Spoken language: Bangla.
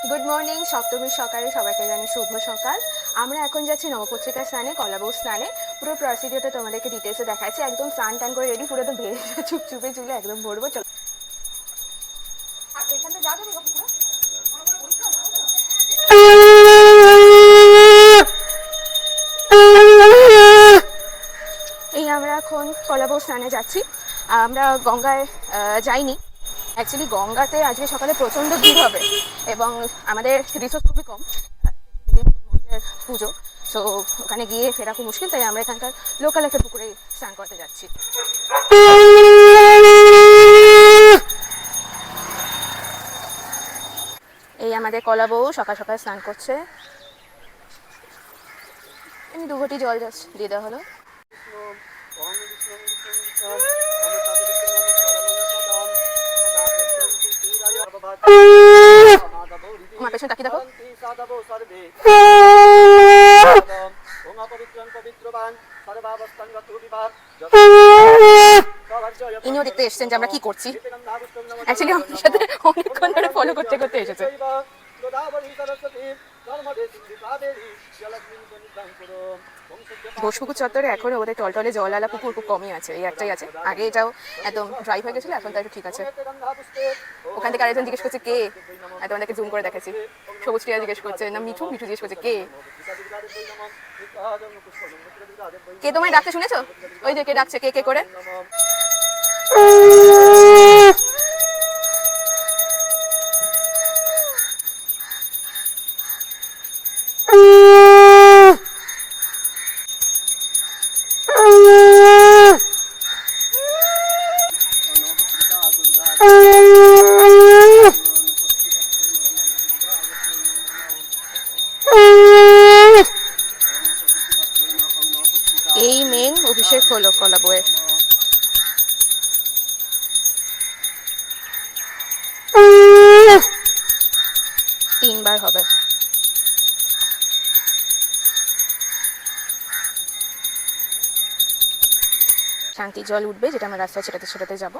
Good morning. সপ্তমীর সকালে সবাইকে জানি শুভ সকাল। আমরা এখন যাচ্ছি নবপত্রিকা স্নানে, কলাবউ স্নানে। পুরো প্রসিডিওরটা তোমাদেরকে ডিটেলসে দেখাচ্ছি। একদম স্নান টান করে রেডি, পুরো তো ভেজে চুপচুপে চুলে একদম ভরবো। চলো এখানে যাবে এই আমরা এখন কলাবউ স্নানে যাচ্ছি। আমরা গঙ্গায় যাইনি। অ্যাকচুয়ালি গঙ্গাতে আজকে সকালে প্রচণ্ড ভিড় হবে এবং আমাদের রিসোর্স খুবই কম, পুজো। সো ওখানে গিয়ে ফেরা খুব মুশকিল, তাই আমরা এখানকার লোকাল একটা পুকুরে স্নান করতে যাচ্ছি। এই আমাদের কলাবউ সকাল সকাল স্নান করছে। এমনি 2 ঘটি জল যাচ্ছে দিয়ে দেওয়া হলো। আমার পেছনে তাকিয়ে দেখো। ইনিও দেখতে এসেছেন যে আমরা কি করছি। অ্যাকচুয়ালি আমার সাথে অনেকক্ষণ ধরে ফলো করতে করতে এসেছে। ঘোষপুকুর চত্বরে এখন ওদের টলটলে জলওয়ালা পুকুর খুব কমই আছে, এই একটাই আছে। আগে এটাও একদম ড্রাই হয়ে গেছিলো, এখন তো একটু ঠিক আছে। ওখান থেকে আরেকজন জিজ্ঞেস করছে কে, তোমাদেরকে জুম করে দেখাচ্ছি। সবুজ টিয়া জিজ্ঞেস করছে, না মিঠু জিজ্ঞেস করছে কে। কে তোমায় ডাকতে শুনেছো? ওই যে কে ডাকছে, কে কে করে। এই মেন অভিষেক হলো কলাবউয়ের। তিনবার হবে। শান্তি জল উঠবে, যেটা আমরা রাস্তায় ছেটাতে ছেটাতে যাবো।